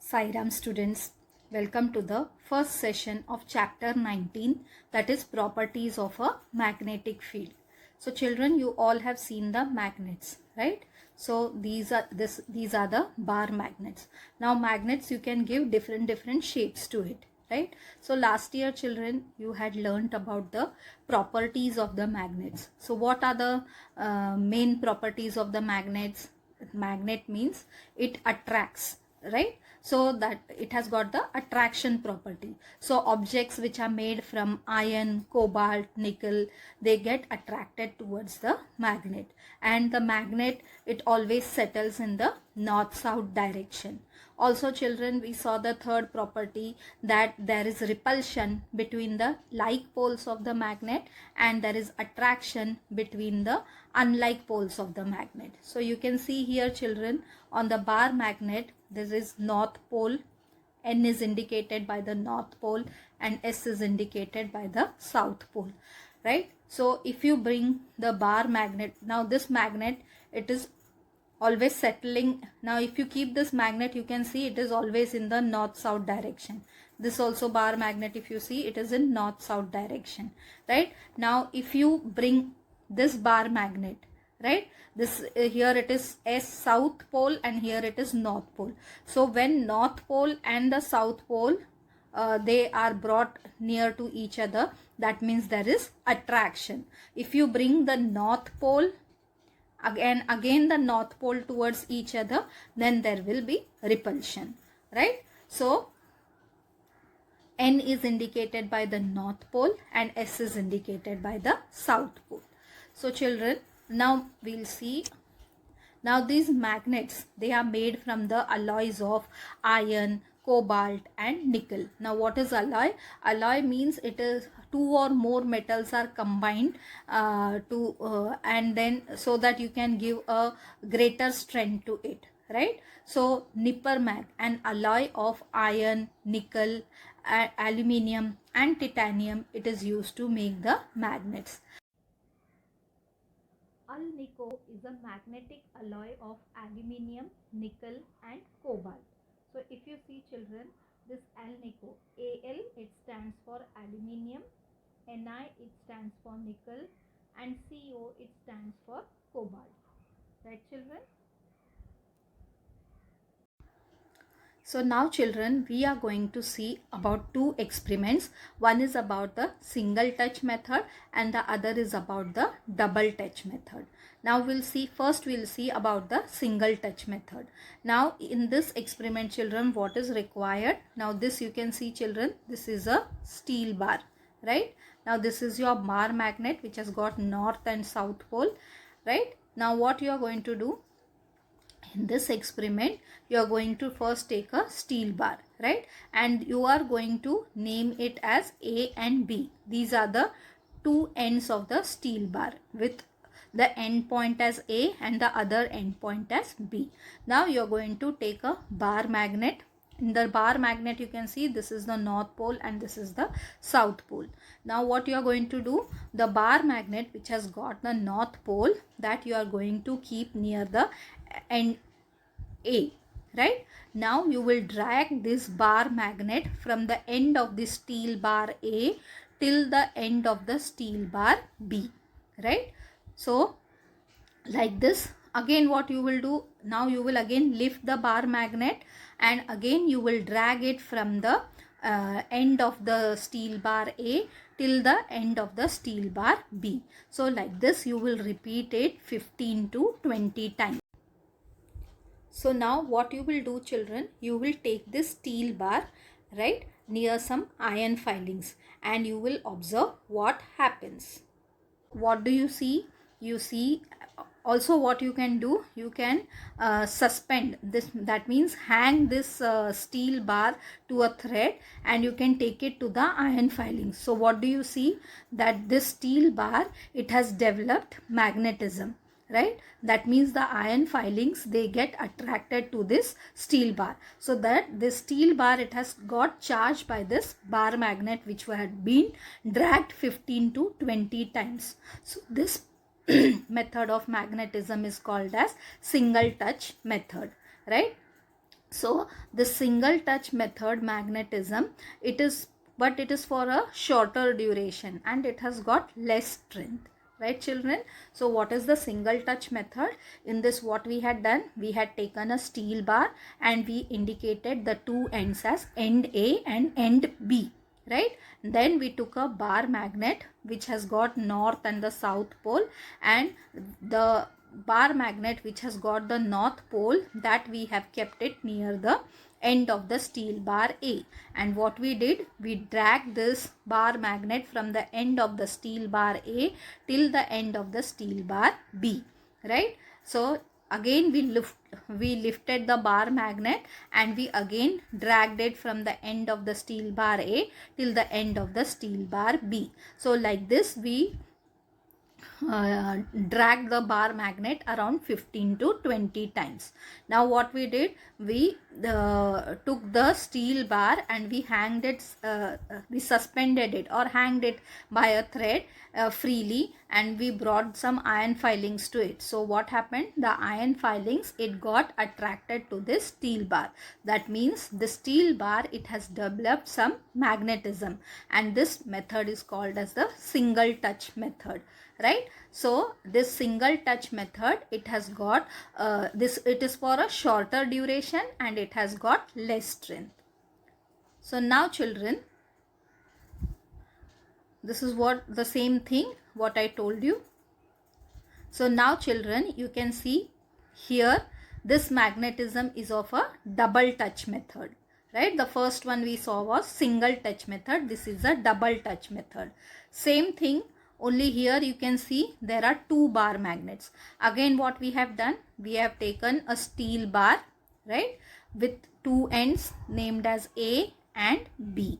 Sairam students, welcome to the first session of chapter 19, that is properties of a magnetic field. So children, you all have seen the magnets, right? So these are the bar magnets. Now magnets, you can give different shapes to it, right? So last year children, you had learnt about the properties of the magnets. So what are the main properties of the magnets? Magnet means it attracts, right? So that it has got the attraction property. So objects which are made from iron, cobalt, nickel, they get attracted towards the magnet, and the magnet, it always settles in the north-south direction. Also children, we saw the third property, that there is repulsion between the like poles of the magnet and there is attraction between the unlike poles of the magnet. So you can see here children, on the bar magnet, this is north pole, N is indicated by the north pole and S is indicated by the south pole, right? So if you bring the bar magnet, now this magnet, it is always settling. Now if you keep this magnet, you can see it is always in the north-south direction. This also bar magnet, if you see, it is in north-south direction, right? Now if you bring this bar magnet, right, this here it is S south pole and here it is north pole. So when north pole and the south pole they are brought near to each other, that means there is attraction. If you bring the north pole again the north pole towards each other, then there will be repulsion, right? So N is indicated by the north pole and S is indicated by the south pole. So children, now we'll see. Now these magnets, they are made from the alloys of iron, cobalt and nickel. Now what is alloy? Alloy means it is two or more metals are combined and then so that you can give a greater strength to it, right? So nipper mag, an alloy of iron, nickel, aluminium and titanium, it is used to make the magnets. Alnico is a magnetic alloy of aluminium, nickel and cobalt. So if you see children, this Alnico, Al, it stands for aluminium, Ni, it stands for nickel and Co, it stands for cobalt, right children? So now children, we are going to see about two experiments. One is about the single touch method and the other is about the double touch method. Now we'll see about the single touch method. Now in this experiment children, what is required? Now this you can see children, this is a steel bar, right? Now this is your bar magnet which has got north and south pole, right? Now what you are going to do? In this experiment, you are going to first take a steel bar, right? And you are going to name it as A and B. These are the two ends of the steel bar with the end point as A and the other end point as B. Now you are going to take a bar magnet. In the bar magnet, you can see this is the north pole and this is the south pole. Now what you are going to do, the bar magnet which has got the north pole, that you are going to keep near the end A, right? Now you will drag this bar magnet from the end of the steel bar A till the end of the steel bar B, right? So like this. Again what you will do, now you will again lift the bar magnet and again you will drag it from the end of the steel bar A till the end of the steel bar B. So like this you will repeat it 15 to 20 times. So now what you will do children, you will take this steel bar, right, near some iron filings and you will observe what happens. What do you see? You see also what you can do, you can suspend this, that means hang this steel bar to a thread and you can take it to the iron filings. So what do you see? That this steel bar, it has developed magnetism, right? That means the iron filings, they get attracted to this steel bar. So that this steel bar, it has got charged by this bar magnet which had been dragged 15 to 20 times. So this method of magnetism is called as single touch method, right? So the single touch method magnetism, it is, but it is for a shorter duration and it has got less strength, right children? So what is the single touch method? In this, what we had done, we had taken a steel bar and we indicated the two ends as end A and end B, right? Then we took a bar magnet which has got north and the south pole, and the bar magnet which has got the north pole, that we have kept it near the end of the steel bar A. And what we did, we dragged this bar magnet from the end of the steel bar A till the end of the steel bar B, right? So again we lifted the bar magnet and we again dragged it from the end of the steel bar A till the end of the steel bar B. So like this we drag the bar magnet around 15 to 20 times. Now what we did, we took the steel bar and we hanged it, we suspended it or hanged it by a thread freely, and we brought some iron filings to it. So what happened, the iron filings, it got attracted to this steel bar. That means the steel bar, it has developed some magnetism, and this method is called as the single touch method, right? So this single touch method, it has got it is for a shorter duration and it has got less strength. So now children, this is what the same thing what I told you. So now children, you can see here this magnetism is of a double touch method, right? The first one we saw was single touch method. This is a double touch method. Same thing, only here you can see there are two bar magnets. Again what we have done, we have taken a steel bar, right, with two ends named as A and B.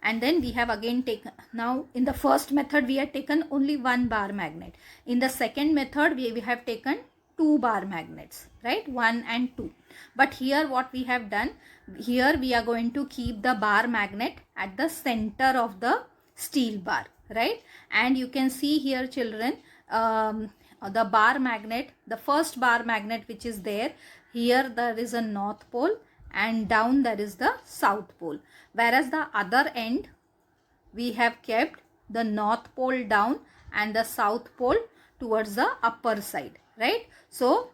And then we have again taken, now in the first method we had taken only one bar magnet. In the second method we have taken two bar magnets, right, 1 and 2. But here what we have done, here we are going to keep the bar magnet at the center of the steel bar, right? And you can see here children, the bar magnet, the first bar magnet which is there, here there is a north pole and down there is the south pole, whereas the other end we have kept the north pole down and the south pole towards the upper side, right? So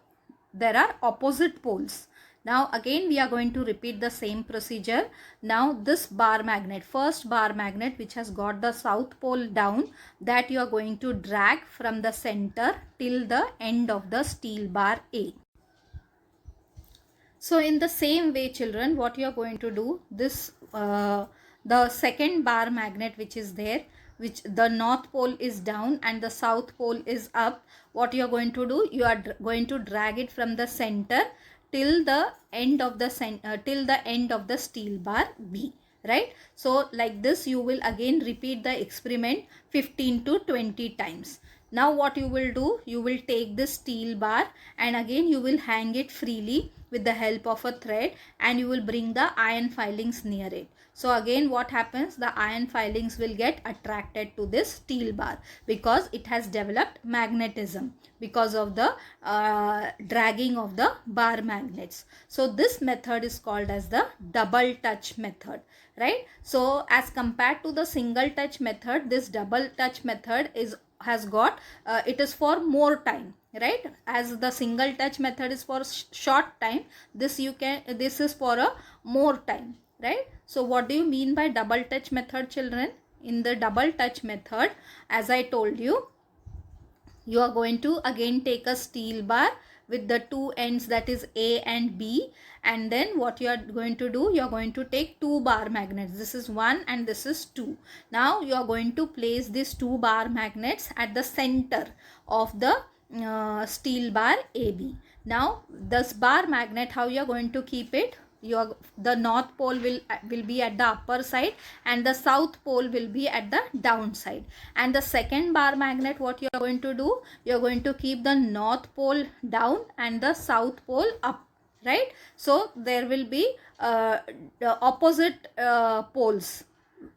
there are opposite poles. Now again we are going to repeat the same procedure. Now this bar magnet, first bar magnet which has got the south pole down, that you are going to drag from the center till the end of the steel bar A. So in the same way children, what you are going to do, this the second bar magnet which is there, which the north pole is down and the south pole is up, what you are going to do, you are going to drag it from the center till the end of the end of the steel bar B, right? So like this you will again repeat the experiment 15 to 20 times. Now what you will do, you will take this steel bar and again you will hang it freely with the help of a thread, and you will bring the iron filings near it. So again what happens, the iron filings will get attracted to this steel bar because it has developed magnetism because of the dragging of the bar magnets. So this method is called as the double touch method, right? So as compared to the single touch method, this double touch method has got it is for more time, right? As the single touch method is for short time, this is for a more time, right? So what do you mean by double touch method children? In the double touch method, as I told you, you are going to again take a steel bar with the two ends, that is A and B, and then what you are going to do, you are going to take two bar magnets. This is 1 and this is 2. Now you are going to place these two bar magnets at the center of the steel bar AB. Now this bar magnet, how you are going to keep it? The north pole will be at the upper side and the south pole will be at the down side. And the second bar magnet, what you are going to do, you are going to keep the north pole down and the south pole up, right? So there will be the opposite poles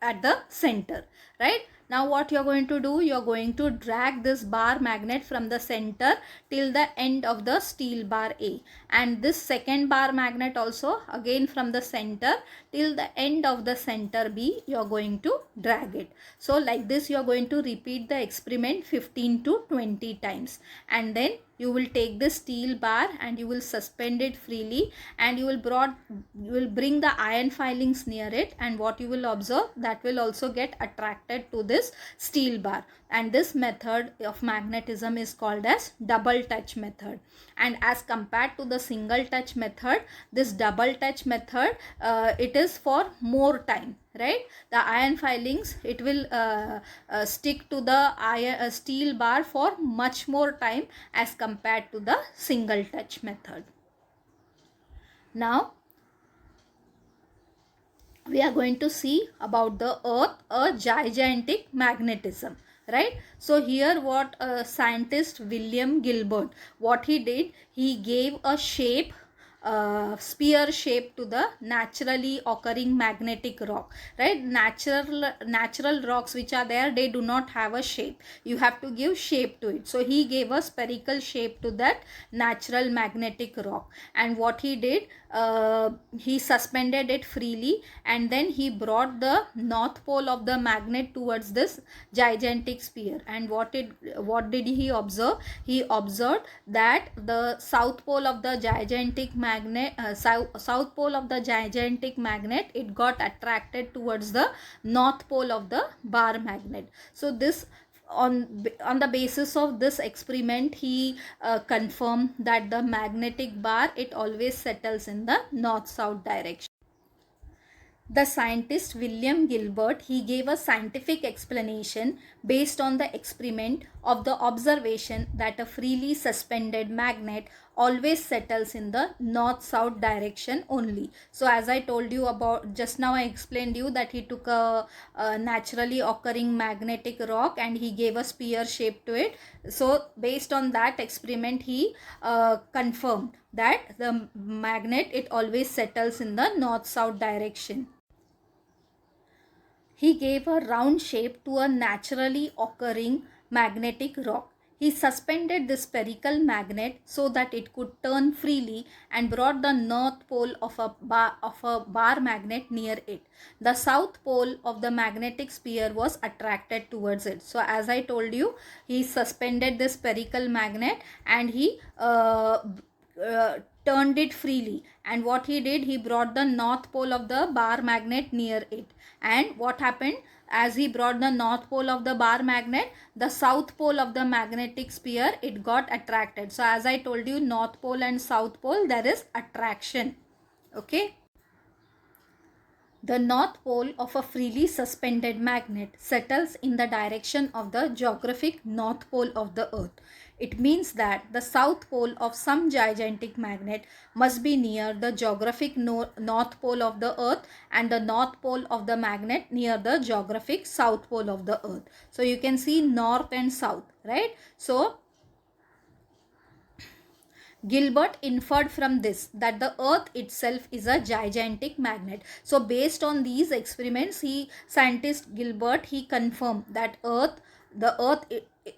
at the center, right? Now what you're going to do, you're going to drag this bar magnet from the center till the end of the steel bar A, and this second bar magnet also again from the center till the end of the center B, you're going to drag it. So like this you're going to repeat the experiment 15 to 20 times, and then you will take the steel bar and you will suspend it freely, and you will bring the iron filings near it, and what you will observe, that will also get attracted to this steel bar. And this method of magnetism is called as double touch method. And as compared to the single touch method, this double touch method, it is for more time, right? The iron filings, it will stick to the iron steel bar for much more time as compared to the single touch method. Now we are going to see about the earth, a gigantic magnetism, right? So here what scientist William Gilbert, what he did, he gave a shape, sphere shape to the naturally occurring magnetic rock, right? Natural rocks which are there, they do not have a shape. You have to give shape to it. So he gave a spherical shape to that natural magnetic rock, and what he did, he suspended it freely, and then he brought the north pole of the magnet towards this gigantic sphere. And what did he observe? He observed that the south pole of the gigantic magnet, south pole of the gigantic magnet, it got attracted towards the north pole of the bar magnet. So this, on the basis of this experiment, he confirmed that the magnetic bar, it always settles in the north south direction. The scientist William Gilbert, he gave a scientific explanation based on the experiment of the observation that a freely suspended magnet always settles in the north-south direction only. So as I told you about just now, I explained you that he took a naturally occurring magnetic rock and he gave a sphere shape to it. So based on that experiment, he confirmed that the magnet, it always settles in the north-south direction. He gave a round shape to a naturally occurring magnetic rock. He suspended the spherical magnet so that it could turn freely and brought the north pole of a bar magnet near it. The south pole of the magnetic sphere was attracted towards it. So as I told you, he suspended the spherical magnet and he turned it freely, and what he did, he brought the north pole of the bar magnet near it. And what happened, as he brought the north pole of the bar magnet, the south pole of the magnetic sphere, it got attracted. So as I told you, north pole and south pole, there is attraction. Okay. The north pole of a freely suspended magnet settles in the direction of the geographic north pole of the earth. It means that the south pole of some gigantic magnet must be near the geographic north pole of the earth, and the north pole of the magnet near the geographic south pole of the earth. So you can see north and south, right? So Gilbert inferred from this that the earth itself is a gigantic magnet. So based on these experiments, scientist Gilbert, he confirmed that the earth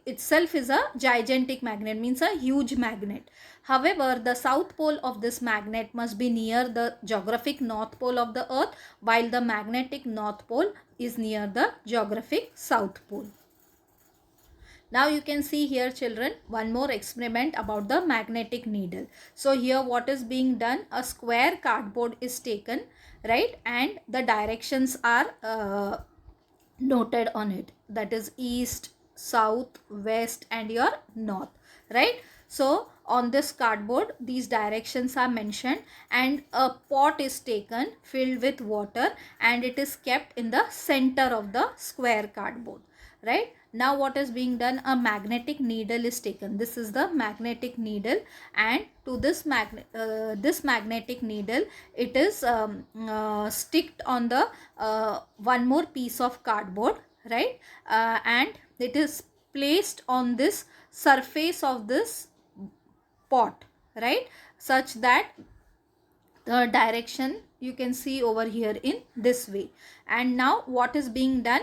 itself is a gigantic magnet, means a huge magnet. However, the south pole of this magnet must be near the geographic north pole of the earth, while the magnetic north pole is near the geographic south pole. Now you can see here, children, one more experiment about the magnetic needle. So here what is being done, a square cardboard is taken, right, and the directions are noted on it, that is east, south, west and your north, right? So on this cardboard, these directions are mentioned, and a pot is taken filled with water and it is kept in the center of the square cardboard, right? Now what is being done, a magnetic needle is taken. This is the magnetic needle, and to this magnetic needle, it is sticked on the one more piece of cardboard, right? And it is placed on this surface of this pot, right, such that the direction you can see over here in this way. And now what is being done,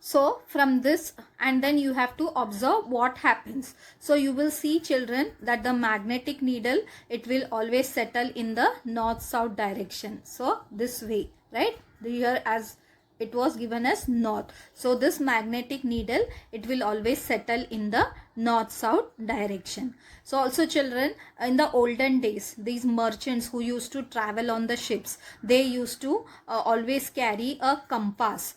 So from this, and then you have to observe what happens. So you will see, children, that the magnetic needle, it will always settle in the north south direction. So this way, right? Here as it was given as north. So this magnetic needle, it will always settle in the north south direction. So also, children, in the olden days, these merchants who used to travel on the ships, they used to always carry a compass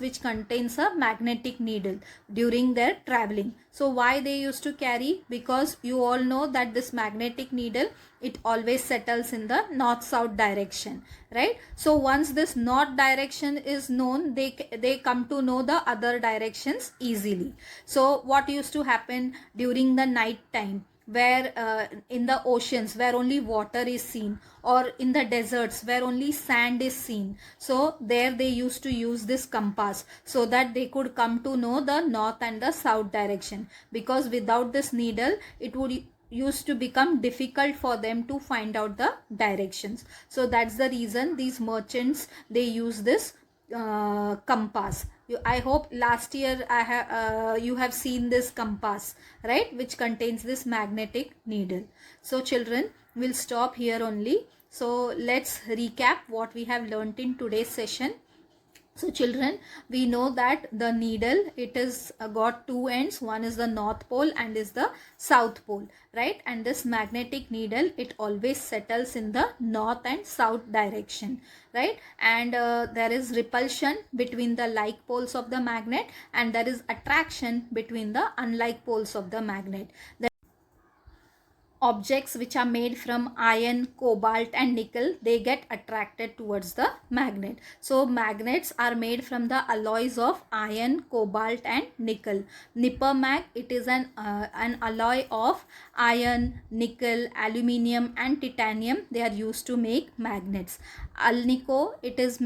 which contains a magnetic needle during their traveling. So why they used to carry? Because you all know that this magnetic needle, it always settles in the north south direction, right? So once this north direction is known, they come to know the other directions easily. So what used to happen during the night time, where in the oceans where only water is seen, or in the deserts where only sand is seen, so there they used to use this compass so that they could come to know the north and the south direction, because without this needle it would used to become difficult for them to find out the directions. So that's the reason these merchants, they use this compass. I hope last year you have seen this compass, right, which contains this magnetic needle. So children, we'll stop here only. So let's recap what we have learnt in today's session. So children, we know that the needle, it is got two ends. One is the north pole and is the south pole, right? And this magnetic needle, it always settles in the north and south direction, right? And there is repulsion between the like poles of the magnet, and there is attraction between the unlike poles of the magnet. Objects which are made from iron, cobalt and nickel, they get attracted towards the magnet. So magnets are made from the alloys of iron, cobalt and nickel. Nippermag, it is an alloy of iron, nickel, aluminium and titanium. They are used to make magnets. Alnico, it is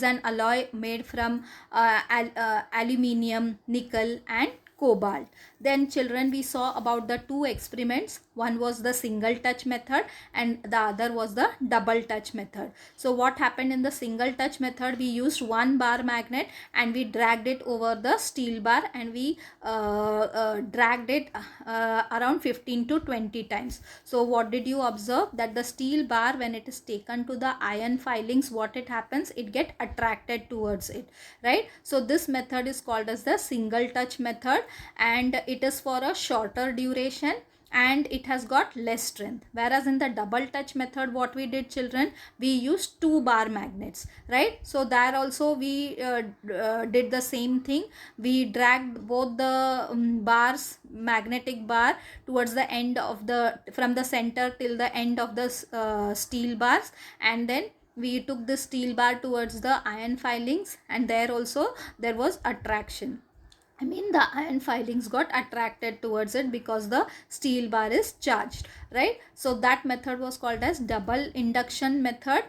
an alloy made from aluminium, nickel and cobalt. Then children, we saw about the two experiments. One was the single touch method and the other was the double touch method. So what happened in the single touch method, we used one bar magnet and we dragged it over the steel bar, and we dragged it around 15 to 20 times. So what did you observe? That the steel bar, when it is taken to the iron filings, what it happens, it get attracted towards it, right? So this method is called as the single touch method, and it is for a shorter duration and it has got less strength. Whereas in the double touch method, what we did, children, we used two bar magnets, right? So there also we did the same thing. We dragged both the bars, magnetic bar, towards the end of the, from the center till the end of the steel bars, and then we took the steel bar towards the iron filings, and there also there was attraction. I mean, the iron filings got attracted towards it because the steel bar is charged, right? So that method was called as double induction method,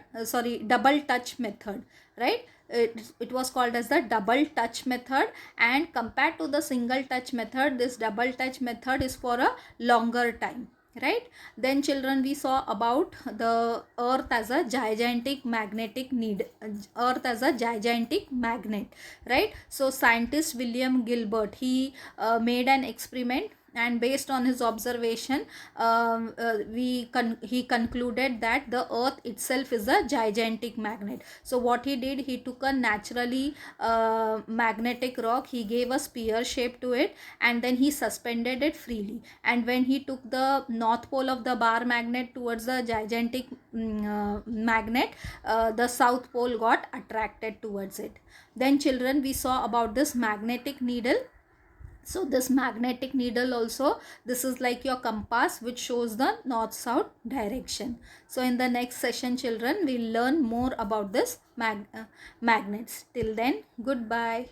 double touch method, right? It was called as the double touch method, and compared to the single touch method, this double touch method is for a longer time, right? Then children, we saw about the earth as a gigantic magnetic earth as a gigantic magnet, right? So scientist William Gilbert, he made an experiment, and based on his observation, he concluded that the earth itself is a gigantic magnet. So what he did, he took a naturally magnetic rock, he gave a spear shape to it, and then he suspended it freely, and when he took the north pole of the bar magnet towards the gigantic magnet, the south pole got attracted towards it. Then children, we saw about this magnetic needle. So this magnetic needle also, this is like your compass which shows the north south direction. So in the next session, children, we'll learn more about this magnets. Till then, goodbye.